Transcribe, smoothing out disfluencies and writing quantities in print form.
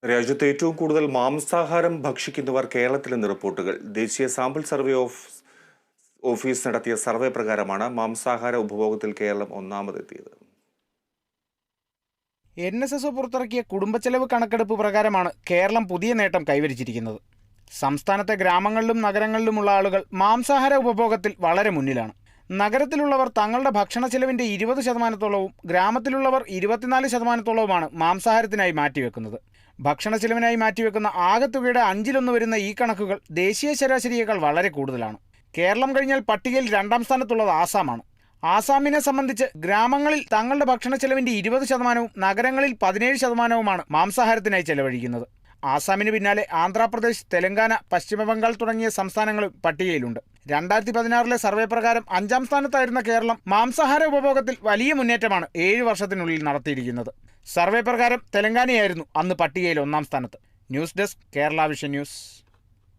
രാജ്യത്ത് ഏറ്റവും കൂടുതൽ മാംസാഹാരം ഭക്ഷിക്കുന്നവർ കേരളത്തിലെന്ന് റിപ്പോർട്ടുകൾ. ദേശീയ സാമ്പിൾ സർവേ ഓഫീസ് നടത്തിയ സർവേ പ്രകാരമാണ് മാംസാഹാര ഉപഭോഗത്തിൽ കേരളം ഒന്നാമതെത്തിയത്. NSS പുറത്തിറക്കിയ കുടുംബച്ചെലവ് കണക്കെടുപ്പ് പ്രകാരമാണ് കേരളം പുതിയ നേട്ടം കൈവരിച്ചിരിക്കുന്നത്. സംസ്ഥാനത്തെ ഗ്രാമങ്ങളിലും നഗരങ്ങളിലുമുള്ള ആളുകൾ മാംസാഹാര ഉപഭോഗത്തിൽ വളരെ മുന്നിലാണ്. നഗരത്തിലുള്ളവർ തങ്ങളുടെ ഭക്ഷണ ചെലവിൻ്റെ 20%, ഗ്രാമത്തിലുള്ളവർ 24%മാണ് മാംസാഹാരത്തിനായി മാറ്റിവെക്കുന്നത്. ഭക്ഷണ ചെലവിനായി മാറ്റിവെക്കുന്ന ആകെ തുകയുടെ 1/5 വരുന്ന ഈ കണക്കുകൾ ദേശീയ ശരാശരിയേക്കാൾ വളരെ കൂടുതലാണ്. കേരളം കഴിഞ്ഞാൽ പട്ടികയിൽ 2ാം സ്ഥാനത്തുള്ളത് ആസാമാണ്. ആസാമിനെ സംബന്ധിച്ച് ഗ്രാമങ്ങളിൽ തങ്ങളുടെ ഭക്ഷണ ചെലവിൻ്റെ 20%, നഗരങ്ങളിൽ 17%മാണ് മാംസാഹാരത്തിനായി ചെലവഴിക്കുന്നത്. ആസാമിന് പിന്നാലെ ആന്ധ്രാപ്രദേശ്, തെലങ്കാന, പശ്ചിമ ബംഗാൾ തുടങ്ങിയ സംസ്ഥാനങ്ങളും പട്ടികയിലുണ്ട്. 2016 സർവേ പ്രകാരം 5ാം സ്ഥാനത്തായിരുന്ന കേരളം മാംസാഹാര ഉപഭോഗത്തിൽ വലിയ മുന്നേറ്റമാണ് 7 വർഷത്തിനുള്ളിൽ നടത്തിയിരിക്കുന്നത്. സർവേ പ്രകാരം തെലങ്കാനയായിരുന്നു അന്ന് പട്ടികയിൽ 1ാം സ്ഥാനത്ത്. News desk, Kerala vision news.